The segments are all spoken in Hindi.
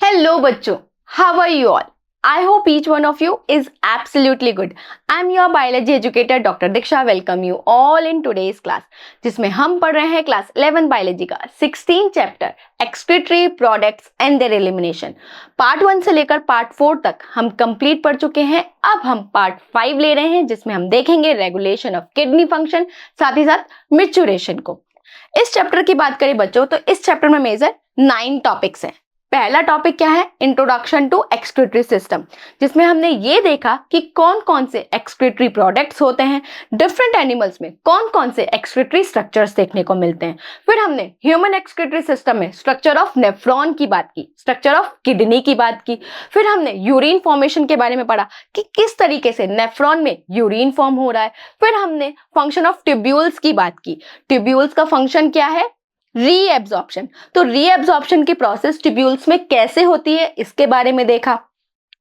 Hello बच्चों, how are you all? I hope each one of you is absolutely good. I'm your biology educator Dr. Diksha. Welcome you all in today's class, जिसमें हम पढ़ रहे हैं क्लास 11 बायोलॉजी का 16 chapter excretory products and there elimination. Part 1 से लेकर पार्ट 4 तक हम कंप्लीट पढ़ चुके हैं। अब हम पार्ट 5 ले रहे हैं, जिसमें हम देखेंगे रेगुलेशन ऑफ किडनी फंक्शन, साथ ही साथ मैच्योरेशन को। इस चैप्टर की बात करें बच्चों, तो इस चैप्टर में मेजर 9 टॉपिक्स हैं। पहला टॉपिक क्या है? इंट्रोडक्शन टू एक्सक्रीटरी सिस्टम, जिसमें हमने ये देखा कि कौन कौन से एक्सक्रीटरी प्रोडक्ट्स होते हैं, डिफरेंट एनिमल्स में कौन कौन से एक्सक्रीटरी स्ट्रक्चर्स देखने को मिलते हैं। फिर हमने ह्यूमन एक्सक्रीटरी सिस्टम में स्ट्रक्चर ऑफ नेफ्रॉन की बात की, स्ट्रक्चर ऑफ किडनी की बात की। फिर हमने यूरिन फॉर्मेशन के बारे में पढ़ा कि किस तरीके से नेफ्रॉन में यूरिन फॉर्म हो रहा है। फिर हमने फंक्शन ऑफ ट्यूब्यूल्स की बात की। ट्यूब्यूल्स का फंक्शन क्या है? रीएब्जॉर्प्शन। तो रीएब्जॉर्प्शन की प्रोसेस ट्यूब्यूल्स में कैसे होती है, इसके बारे में देखा।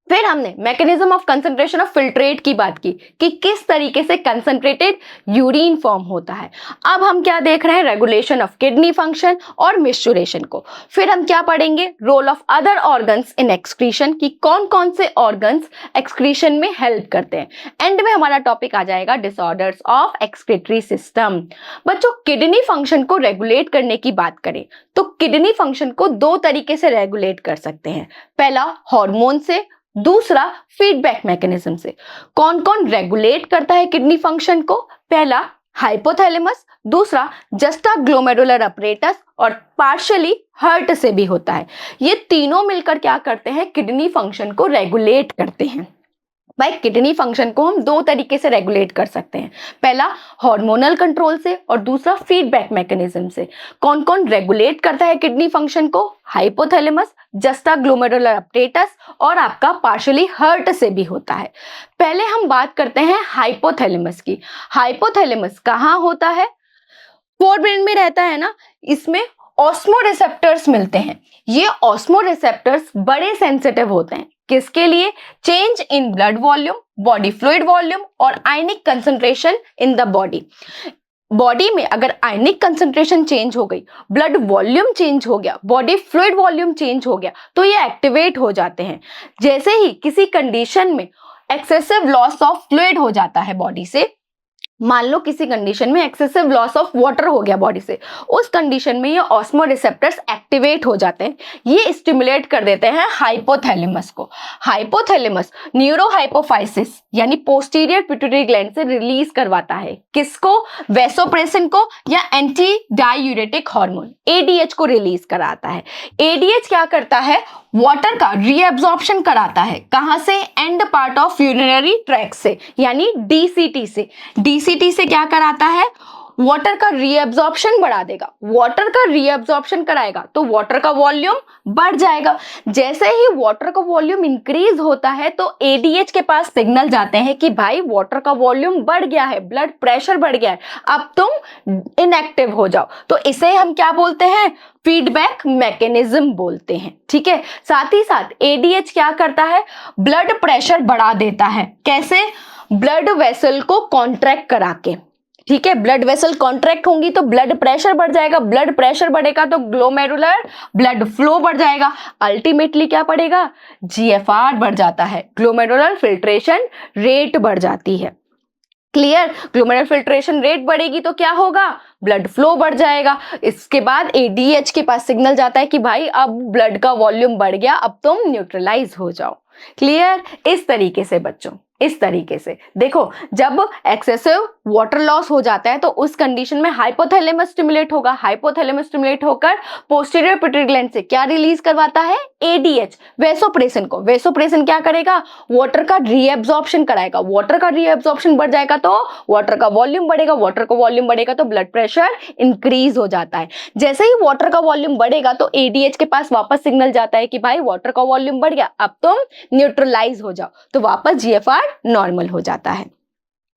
फिर हमने mechanism of concentration of filtrate की बात की कि किस तरीके से कंसंट्रेटेड यूरिन फॉर्म होता है। अब हम क्या देख रहे हैं? रेगुलेशन ऑफ किडनी फंक्शन और मैच्योरेशन को। फिर हम क्या पढ़ेंगे? Role of other organs in excretion, कि कौन कौन से ऑर्गन्स एक्सक्रीशन में हेल्प करते हैं। एंड में हमारा टॉपिक आ जाएगा डिसऑर्डर्स ऑफ एक्सक्रीटरी सिस्टम। बच्चों, किडनी फंक्शन को रेगुलेट करने की बात करें तो किडनी फंक्शन को 2 तरीके से रेगुलेट कर सकते हैं। पहला हार्मोन से, दूसरा फीडबैक मैकेनिज्म से। कौन कौन रेगुलेट करता है किडनी फंक्शन को? पहला हाइपोथैलेमस, दूसरा जस्टाग्लोमेरुलर अपरेटस और पार्शियली हार्ट से भी होता है। ये तीनों मिलकर क्या करते हैं? किडनी फंक्शन को रेगुलेट करते हैं। भाई, किडनी फंक्शन को हम 2 तरीके से रेगुलेट कर सकते हैं, पहला हार्मोनल कंट्रोल से और दूसरा फीडबैक मैकेनिज्म से। कौन कौन रेगुलेट करता है किडनी फंक्शन को? हाइपोथैलेमस, जस्टाग्लोमेरुलर अपरेटस और आपका पार्शियली हार्ट से भी होता है। पहले हम बात करते हैं हाइपोथैलेमस की। हाइपोथैलेमस कहाँ होता है? फोरब्रेन में रहता है ना। इसमें ऑस्मोरिसेप्टर्स मिलते हैं। ये ऑस्मोरिसेप्टर्स बड़े सेंसिटिव होते हैं। किसके लिए? Change in blood volume, body fluid volume और आयनिक कंसंट्रेशन इन द बॉडी में अगर आयनिक कंसंट्रेशन चेंज हो गई, ब्लड वॉल्यूम चेंज हो गया, बॉडी फ्लूइड वॉल्यूम चेंज हो गया, तो ये एक्टिवेट हो जाते हैं। जैसे ही किसी कंडीशन में एक्सेसिव लॉस ऑफ फ्लूइड हो जाता है बॉडी से, मान लो किसी कंडीशन में एक्सेसिव लॉस ऑफ वाटर हो गया बॉडी से, उस कंडीशन में ये ऑस्मो रिसेप्टर्स एक्टिवेट हो जाते हैं। ये स्टिमुलेट कर देते हैं हाइपोथैलेमस को। हाइपोथैलेमस न्यूरोहाइपोफाइसिस यानी पोस्टीरियर पिट्यूटरी ग्लैंड से रिलीज करवाता है। किसको? वैसोप्रेसिन को या एंटी डायूरेटिक हार्मोन एडीएच को रिलीज कराता है। एडीएच क्या करता है? वाटर का रीएब्जॉर्प्शन कराता है। कहां से? And part of urinary tract से, यानी डीसीटी से। डीसीटी से क्या कराता है? वाटर का रीएब्जॉर्प्शन बढ़ा देगा। वाटर का रीएब्जॉर्प्शन कराएगा तो वाटर का वॉल्यूम बढ़ जाएगा। जैसे ही वाटर का वॉल्यूम इंक्रीज होता है तो एडीएच के पास सिग्नल जाते हैं कि भाई वाटर का वॉल्यूम बढ़ गया है, ब्लड प्रेशर बढ़ गया है, अब तुम इनएक्टिव हो जाओ। तो इसे हम क्या बोलते हैं? फीडबैक मैकेनिज्म बोलते हैं। ठीक है। साथ ही साथ एडीएच क्या करता है? ब्लड प्रेशर बढ़ा देता है। कैसे? ब्लड वेसल को कॉन्ट्रैक्ट करा के। ठीक है। ब्लड वेसल कॉन्ट्रैक्ट होंगी तो ब्लड प्रेशर बढ़ जाएगा, ब्लड प्रेशर बढ़ेगा तो ग्लोमेरुलर ब्लड फ्लो बढ़ जाएगा। अल्टीमेटली क्या बढ़ेगा? जीएफआर बढ़ जाता है, ग्लोमेरुलर फिल्ट्रेशन रेट बढ़ जाती है। क्लियर? ग्लोमेरुलर फिल्ट्रेशन रेट बढ़ेगी तो क्या होगा? ब्लड फ्लो बढ़ जाएगा। इसके बाद एडीएच के पास सिग्नल जाता है कि भाई अब ब्लड का वॉल्यूम बढ़ गया, अब तुम न्यूट्रलाइज हो जाओ। क्लियर? इस तरीके से बच्चों, इस तरीके से देखो, जब एक्सेसिव वाटर लॉस हो जाता है तो उस कंडीशन में हाइपोथैलेमस स्टिमुलेट होगा। हाइपोथैलेमस स्टिमुलेट होकर पोस्टीरियर पिट्यूटरी ग्लैंड से क्या रिलीज करवाता है? एडीएच, वैसोप्रेसिन को। वैसोप्रेसिन क्या करेगा? वाटर का रीएब्जॉर्प्शन कराएगा। वाटर का रीएब्जॉर्प्शन बढ़ जाएगा तो वाटर का वॉल्यूम बढ़ेगा। वाटर का वॉल्यूम बढ़ेगा तो ब्लड प्रेशर इंक्रीज हो जाता है। जैसे ही वाटर का वॉल्यूम बढ़ेगा तो एडीएच के पास वापस सिग्नल जाता है कि भाई वाटर का वॉल्यूम बढ़ गया, अब तुम न्यूट्रलाइज हो जाओ, तो वापस जीएफआर नॉर्मल हो जाता है।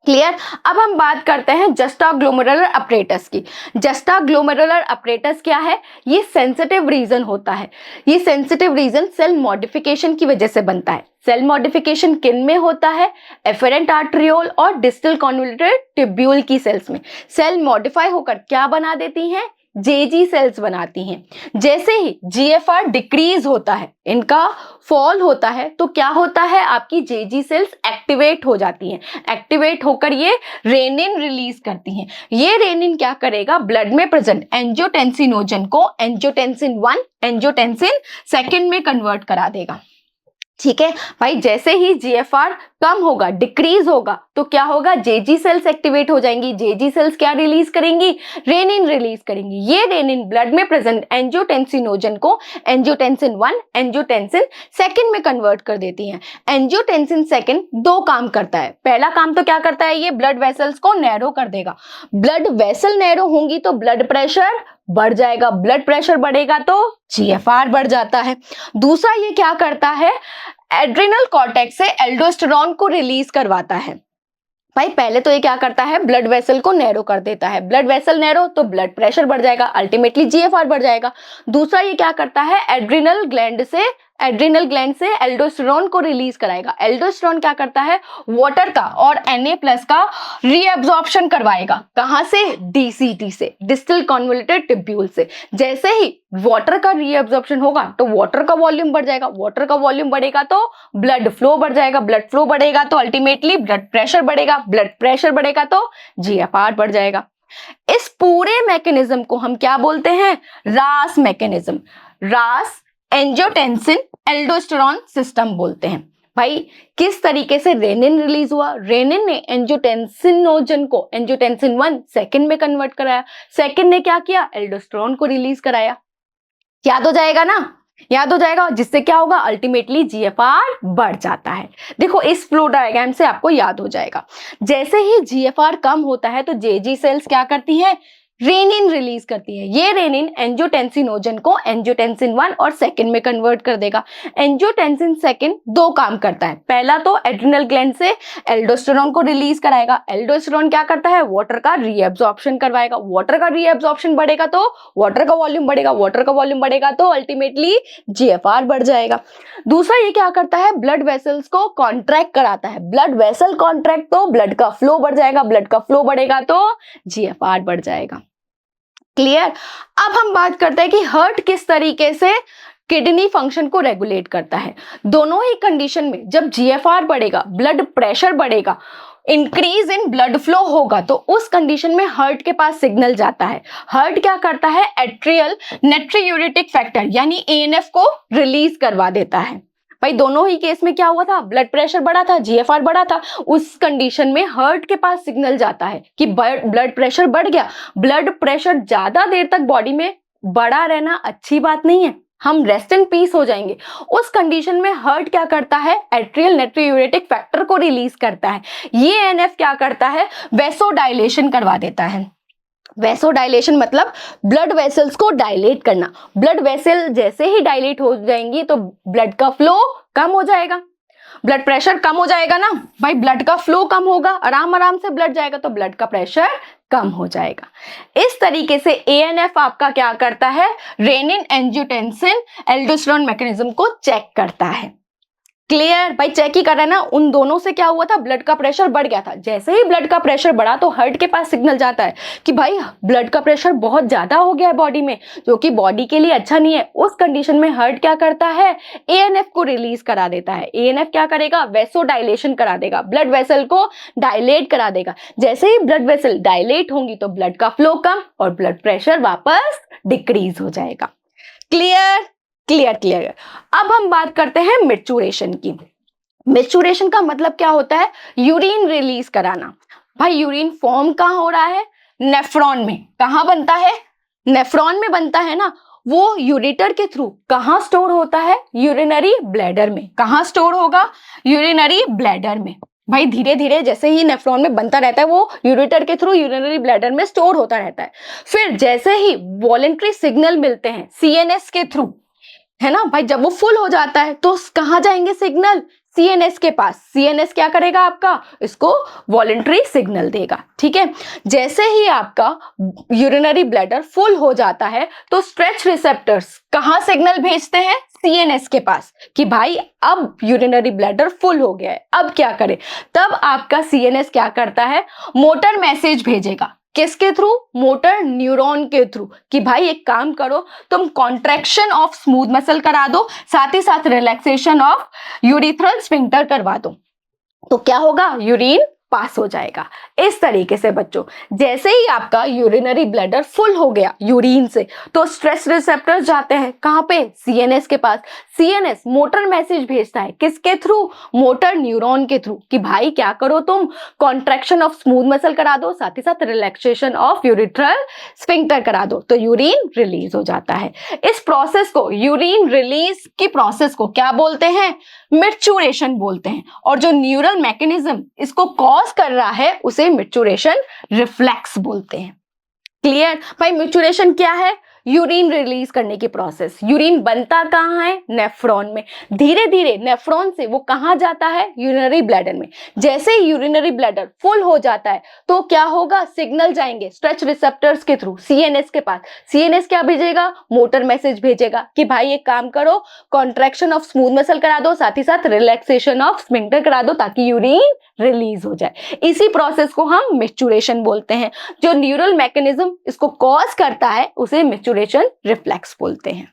क्लियर? अब हम बात करते हैं जस्टाग्लोमेरुलर अपरेटस की। जस्टाग्लोमेरुलर अपरेटस क्या है? ये सेंसिटिव रीजन होता है। ये सेंसिटिव रीजन सेल मॉडिफिकेशन की वजह से बनता है। सेल मॉडिफिकेशन किन में होता है? एफेरेंट आर्ट्रियोल और डिस्टल कॉन्वोल्यूटेड ट्यूब्यूल की सेल्स में। सेल मॉडिफाई होकर क्या बना देती हैं? जेजी सेल्स बनाती हैं। जैसे ही जीएफआर डिक्रीज होता है, इनका फॉल होता है, तो क्या होता है, आपकी जेजी सेल्स एक्टिवेट हो जाती हैं। एक्टिवेट होकर ये रेनिन रिलीज करती हैं। ये रेनिन क्या करेगा, ब्लड में प्रेजेंट एंजियोटेंसिनोजन को एंजियोटेंसिन 1 एंजियोटेंसिन 2 में कन्वर्ट करा देगा। ठीक है भाई, जैसे ही जीएफआर कम होगा, डिक्रीज होगा, तो क्या होगा, जेजी सेल्स एक्टिवेट हो जाएंगी। जेजी सेल्स क्या रिलीज करेंगी, रेनिन रिलीज करेंगी। ये रेनिन ब्लड में प्रेजेंट एंजियोटेंसिनोजन को एंजियोटेंसिन 1 एंजियोटेंसिन 2 में कन्वर्ट कर देती हैं। एंजियोटेंसिन 2 दो काम करता है। पहला काम तो क्या करता है, ये ब्लड वेसल्स को नैरो कर देगा। ब्लड वेसल नैरो होंगी तो ब्लड प्रेशर बढ़ जाएगा। ब्लड प्रेशर बढ़ेगा तो जीएफआर बढ़ जाता है। दूसरा ये क्या करता है, एड्रिनल कॉर्टेक्स से एल्डोस्टेरॉन को रिलीज करवाता है। भाई पहले तो ये क्या करता है, ब्लड वेसल को नैरो कर देता है। ब्लड वेसल नैरो तो ब्लड प्रेशर बढ़ जाएगा, अल्टीमेटली जीएफआर बढ़ जाएगा। दूसरा ये क्या करता है, एड्रिनल ग्लैंड से एल्डोस्टेरॉन को रिलीज कराएगा। एल्डोस्टेरॉन क्या करता है, वाटर का और Na+ का रीएब्जॉर्प्शन करवाएगा। कहां से, डीसीटी से, डिस्टल कन्वोल्यूटेड ट्यूब्यूल से। जैसे ही वाटर का रीएब्जॉर्प्शन होगा तो वाटर का वॉल्यूम बढ़ जाएगा। वाटर का वॉल्यूम बढ़ेगा तो ब्लड फ्लो बढ़ जाएगा। ब्लड फ्लो बढ़ेगा तो अल्टीमेटली ब्लड प्रेशर बढ़ेगा। ब्लड प्रेशर बढ़ेगा तो जीएफआर बढ़ जाएगा। इस पूरे मैकेनिज्म को हम क्या बोलते हैं, रास मैकेनिज्म, रास एंजियोटेंसिन एल्डोस्टेरॉन सिस्टम बोलते हैं। भाई किस तरीके से रेनिन रिलीज हुआ, रेनिन ने एंजियोटेंसिनोजन को एंजियोटेंसिन 1 2 में कन्वर्ट कराया। 2 ने क्या किया, एल्डोस्टेरॉन को रिलीज कराया। याद हो जाएगा ना, याद हो जाएगा, जिससे क्या होगा, अल्टीमेटली जीएफआर बढ़ जाता है। देखो इस फ्लो डायग्राम से आपको याद हो जाएगा। जैसे ही जीएफआर कम होता है तो जेजी सेल्स क्या करती हैं, रेनिन रिलीज करती है। ये रेनिन एंजियोटेंसिनोजन को एंजियोटेंसिन 1 और 2 में कन्वर्ट कर देगा। एंजियोटेंसिन 2 दो काम करता है। पहला तो एड्रिनल ग्लैंड से एल्डोस्टेरॉन को रिलीज कराएगा। एल्डोस्टेरॉन क्या करता है, वाटर का रीएब्जॉर्प्शन करवाएगा। वाटर का रीएब्जॉर्प्शन बढ़ेगा तो वाटर का वॉल्यूम बढ़ेगा। वाटर का वॉल्यूम बढ़ेगा तो अल्टीमेटली जीएफआर बढ़ जाएगा। दूसरा ये क्या करता है, ब्लड वेसल्स को कॉन्ट्रैक्ट कराता है। ब्लड वेसल कॉन्ट्रैक्ट तो ब्लड का फ्लो बढ़ जाएगा। ब्लड का फ्लो बढ़ेगा तो जीएफआर बढ़ जाएगा। क्लियर। अब हम बात करते हैं कि हार्ट किस तरीके से किडनी फंक्शन को रेगुलेट करता है। दोनों ही कंडीशन में जब जीएफआर बढ़ेगा, ब्लड प्रेशर बढ़ेगा, इंक्रीज इन ब्लड फ्लो होगा, तो उस कंडीशन में हार्ट के पास सिग्नल जाता है। हार्ट क्या करता है, एट्रियल नाइट्रियूरेटिक फैक्टर यानी एएनएफ को रिलीज करवा देता है। भाई दोनों ही केस में क्या हुआ था, ब्लड प्रेशर बढ़ा था, जीएफआर बढ़ा था। उस कंडीशन में हार्ट के पास सिग्नल जाता है कि ब्लड प्रेशर बढ़ गया। ब्लड प्रेशर ज्यादा देर तक बॉडी में बढ़ा रहना अच्छी बात नहीं है, हम रेस्ट इन पीस हो जाएंगे। उस कंडीशन में हार्ट क्या करता है, एट्रियल नाइट्रियूरेटिक फैक्टर को रिलीज करता है। ये एएनएफ क्या करता है, वेसोडाइलेशन करवा देता है। वेसोडाइलेशन मतलब ब्लड वेसल्स को डायलेट करना। ब्लड वेसल जैसे ही डायलेट हो जाएंगी तो ब्लड का फ्लो कम हो जाएगा, ब्लड प्रेशर कम हो जाएगा ना भाई। ब्लड का फ्लो कम होगा, आराम आराम से ब्लड जाएगा तो ब्लड का प्रेशर कम हो जाएगा। इस तरीके से एएनएफ आपका क्या करता है, रेनिन एंजियोटेंसिन एल्डोस्टेरॉन मैकेनिज्म को चेक करता है। क्लियर भाई, चेक ही कर रहा है ना। उन दोनों से क्या हुआ था, ब्लड का प्रेशर बढ़ गया था। जैसे ही ब्लड का प्रेशर बढ़ा तो हार्ट के पास सिग्नल जाता है कि भाई ब्लड का प्रेशर बहुत ज्यादा हो गया है बॉडी में, जो कि बॉडी के लिए अच्छा नहीं है। उस कंडीशन में हार्ट क्या करता है, एएनएफ को रिलीज करा देता है। एएनएफ क्या करेगा, वेसोडाइलेशन करा देगा, ब्लड वेसल को डायलेट करा देगा। जैसे ही ब्लड वेसल डायलेट होंगी तो ब्लड का फ्लो कम और ब्लड प्रेशर वापस डिक्रीज हो जाएगा। Clear clear clear. अब हम बात करते हैं मैच्योरेशन की। मैच्योरेशन का मतलब क्या होता है, यूरिन रिलीज कराना। भाई यूरिन फॉर्म कहाँ हो रहा है, नेफ्रॉन में। कहाँ बनता है, नेफ्रॉन में बनता है ना। वो यूरेटर के थ्रू कहाँ स्टोर होता है, यूरिनरी ब्लैडर में। कहाँ स्टोर होगा, यूरिनरी ब्लैडर में। भाई धीरे धीरे जैसे ही नेफ्रॉन में बनता रहता है वो यूरेटर के थ्रू यूरिनरी ब्लैडर में स्टोर होता रहता है। फिर जैसे ही वॉलेंट्री सिग्नल मिलते हैं सीएनएस के थ्रू, है ना भाई, जब वो फुल हो जाता है तो कहाँ जाएंगे सिग्नल, सीएनएस के पास। सीएनएस क्या करेगा आपका, इसको वॉलेंट्री सिग्नल देगा। ठीक है, जैसे ही आपका यूरिनरी ब्लैडर फुल हो जाता है तो स्ट्रेच रिसेप्टर्स कहाँ सिग्नल भेजते हैं, सीएनएस के पास, कि भाई अब यूरिनरी ब्लैडर फुल हो गया है, अब क्या करें। तब आपका सीएनएस क्या करता है, मोटर मैसेज भेजेगा। किसके थ्रू? मोटर न्यूरॉन के थ्रू, कि भाई एक काम करो, तुम कॉन्ट्रैक्शन ऑफ स्मूथ मसल करा दो, साथ ही साथ रिलैक्सेशन ऑफ यूरिथ्रल स्फिंक्टर करवा दो, तो क्या होगा? यूरिन पास हो जाएगा। इस तरीके से बच्चों, जैसे ही आपका यूरिनरी ब्लैडर फुल हो गया यूरिन से, तो स्ट्रेस रिसेप्टर्स जाते हैं कहाँ पे? सीएनएस के पास। सीएनएस मोटर मैसेज भेजता है, किसके थ्रू? मोटर न्यूरॉन के थ्रू, कि भाई क्या करो तुम, कॉन्ट्रैक्शन ऑफ स्मूथ मसल करा दो, साथ ही साथ रिलैक्सेशन ऑफ यूरिथ्रल स्फिंक्टर करा दो, तो यूरिन रिलीज हो जाता है। इस प्रोसेस को, यूरिन रिलीज की प्रोसेस को क्या बोलते हैं? मैच्योरेशन बोलते हैं। और जो न्यूरल मैकेनिज्म इसको कॉज कर रहा है उसे मैच्योरेशन रिफ्लेक्स बोलते हैं। क्लियर? भाई मैच्योरेशन क्या है? यूरिन रिलीज करने की प्रोसेस। यूरिन बनता कहाँ है? नेफ्रॉन में। धीरे धीरे नेफ्रॉन से वो कहाँ जाता है? यूरिनरी ब्लैडर में। जैसे ही यूरिनरी ब्लैडर फुल हो जाता है तो क्या होगा? सिग्नल जाएंगे स्ट्रेच रिसेप्टर्स के थ्रू सीएनएस के पास। सीएनएस क्या भेजेगा? मोटर मैसेज भेजेगा कि भाई एक काम करो, कॉन्ट्रैक्शन ऑफ स्मूथ मसल करा दो, साथ ही साथ रिलैक्सेशन ऑफ स्फिंक्टर करा दो, ताकि यूरिन रिलीज हो जाए। इसी प्रोसेस को हम मैच्योरेशन बोलते हैं। जो न्यूरल मैकेनिज्म इसको कॉज करता है उसे मैच्योरेशन रिफ्लेक्स बोलते हैं।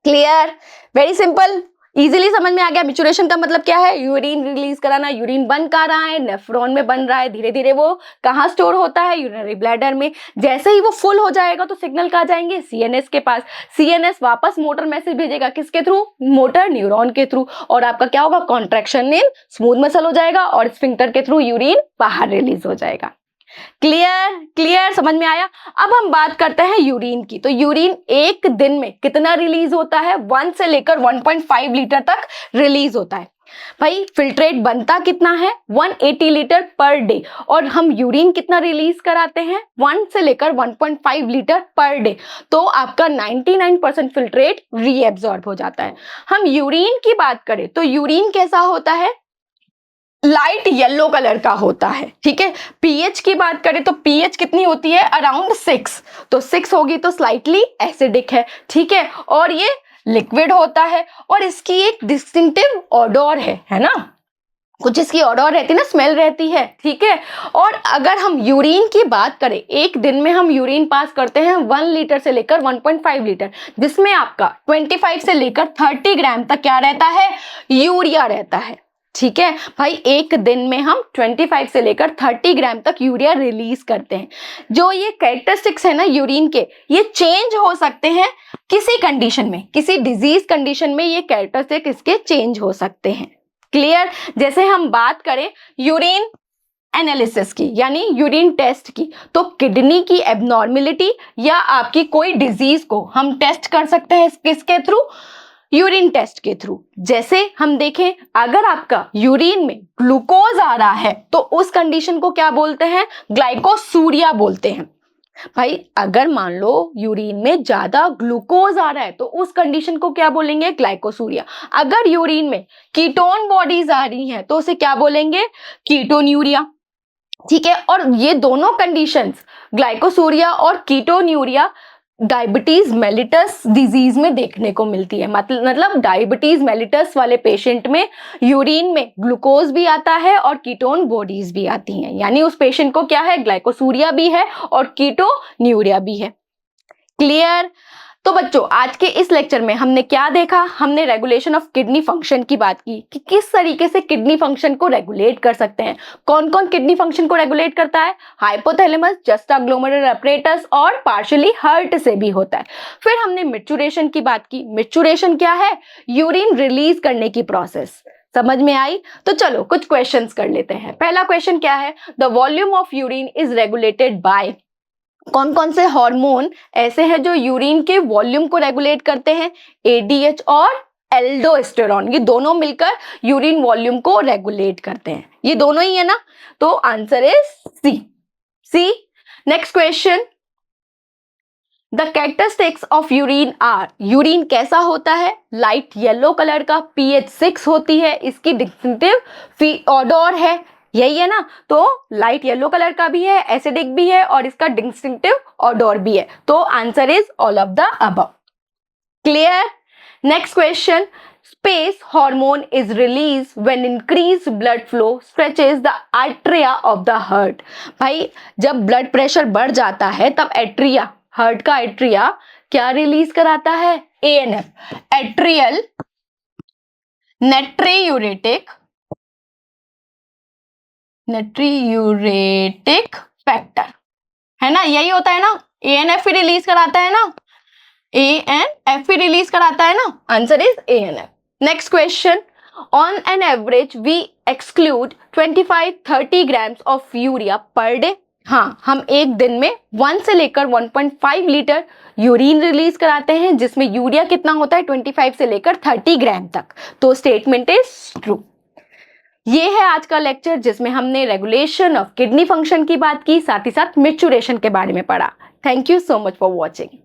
क्लियर? वेरी सिंपल, इजीली समझ में आ गया। मैच्योरेशन का मतलब क्या है? यूरिन रिलीज कराना। यूरिन बन कहाँ रहा है? नेफ्रॉन में बन रहा है। धीरे धीरे वो कहाँ स्टोर होता है? यूरिनरी ब्लैडर में। जैसे ही वो फुल हो जाएगा तो सिग्नल कहाँ जाएंगे? सीएनएस के पास। सीएनएस वापस मोटर मैसेज भेजेगा, किसके थ्रू? मोटर न्यूरॉन के थ्रू। और आपका क्या होगा? कॉन्ट्रैक्शन इन स्मूथ मसल हो जाएगा और स्फिंक्टर के थ्रू यूरिन बाहर रिलीज हो जाएगा। क्लियर? क्लियर, समझ में आया? अब हम बात करते हैं यूरिन की। तो यूरिन एक दिन में कितना रिलीज होता है? 1 से लेकर 1.5 लीटर तक रिलीज होता है। भाई फिल्ट्रेट बनता कितना है? 180 लीटर पर डे। और हम यूरिन कितना रिलीज कराते हैं? 1 से लेकर 1.5 लीटर पर डे। तो आपका 99% फिल्ट्रेट रीएब्सॉर्ब हो जाता है। हम यूरिन की बात करें तो यूरिन कैसा होता है? लाइट येलो कलर का होता है। ठीक है। पीएच की बात करें तो पीएच कितनी होती है? अराउंड 6। तो 6 होगी तो स्लाइटली एसिडिक है। ठीक है। और ये लिक्विड होता है और इसकी एक डिस्टिंक्टिव ऑडोर है ना, कुछ इसकी ऑडोर रहती है ना, स्मेल रहती है। ठीक है। और अगर हम यूरिन की बात करें, एक दिन में हम यूरिन पास करते हैं 1 लीटर से लेकर 1.5 लीटर, जिसमें आपका 25 से लेकर 30 ग्राम तक क्या रहता है? यूरिया रहता है। ठीक है भाई, एक दिन में हम 25 से लेकर 30 ग्राम तक यूरिया रिलीज करते हैं। जो ये कैरेक्टरिस्टिक्स है ना यूरिन के, ये चेंज हो सकते हैं किसी कंडीशन में, किसी डिजीज कंडीशन में ये कैरेक्टरिस्टिक इसके चेंज हो सकते हैं। क्लियर? जैसे हम बात करें यूरिन एनालिसिस की, यानी यूरिन टेस्ट की, तो किडनी की एबनॉर्मेलिटी या आपकी कोई डिजीज को हम टेस्ट कर सकते हैं किसके थ्रू? यूरिन टेस्ट के थ्रू। जैसे हम देखें, अगर आपका यूरिन में ग्लूकोज आ रहा है तो उस कंडीशन को क्या बोलते हैं? ग्लाइकोसूरिया बोलते हैं। भाई अगर मान लो यूरिन में ज्यादा ग्लूकोज आ रहा है तो उस कंडीशन को क्या बोलेंगे? ग्लाइकोसूरिया। अगर यूरिन में कीटोन बॉडीज आ रही हैं तो उसे क्या बोलेंगे? कीटोन्यूरिया। ठीक है। और ये दोनों कंडीशंस, ग्लाइकोसूरिया और कीटोन्यूरिया, डायबिटीज मेलिटस डिजीज में देखने को मिलती है। मतलब डायबिटीज मेलिटस वाले पेशेंट में यूरिन में ग्लूकोज भी आता है और कीटोन बॉडीज भी आती हैं, यानी उस पेशेंट को क्या है? ग्लाइकोसूरिया भी है और कीटोन्यूरिया भी है। क्लियर? तो बच्चों आज के इस लेक्चर में हमने क्या देखा? हमने रेगुलेशन ऑफ किडनी फंक्शन की बात की कि किस तरीके से किडनी फंक्शन को रेगुलेट कर सकते हैं। कौन कौन किडनी फंक्शन को रेगुलेट करता है? हाइपोथैलेमस, जस्टाग्लोमेरुलर अपरेटस और पार्शियली हार्ट से भी होता है। फिर हमने मैच्योरेशन की बात की। मैच्योरेशन क्या है? यूरिन रिलीज करने की प्रोसेस। समझ में आई? तो चलो कुछ क्वेश्चंस कर लेते हैं। पहला क्वेश्चन क्या है? The volume of urine is regulated by. कौन कौन से हार्मोन ऐसे हैं जो यूरिन के वॉल्यूम को रेगुलेट करते हैं? एडीएच और एल्डोस्टेरोन, ये दोनों मिलकर यूरिन वॉल्यूम को रेगुलेट करते हैं। ये दोनों ही है ना, तो answer is C. Next question, the characteristics of urine are. Urine कैसा होता है? लाइट येलो कलर का, पीएच 6 होती है, इसकी डिस्टिंक्टिव ऑडोर है, यही है ना। तो लाइट येलो कलर का भी है, एसिडिक भी है और इसका डिस्टिंक्टिव ऑडोर भी है। तो answer is all of the above. Clear? Next question, space hormone is released when increased blood flow stretches the atria of the heart. भाई जब ब्लड प्रेशर बढ़ जाता है तब एट्रिया, हार्ट का एट्रिया क्या रिलीज कराता है? ANF, एट्रियल नेट्रियूरेटिक फैक्टर, है ना, यही होता है ना, ANF ही रिलीज कराता है ना, ANF ही रिलीज कराता है ना, answer is ANF. Next question, on an average we exclude 25-30 grams of urea per day. हाँ, हम एक दिन में 1 से लेकर 1.5 लीटर यूरिन रिलीज कराते हैं, जिसमें यूरिया कितना होता है? 25 से लेकर 30 ग्राम तक. तो स्टेटमेंट इज ट्रू. ये है आज का लेक्चर जिसमें हमने रेगुलेशन ऑफ किडनी फंक्शन की बात की, साथ ही साथ मेच्योरेशन के बारे में पढ़ा. Thank you so much for watching.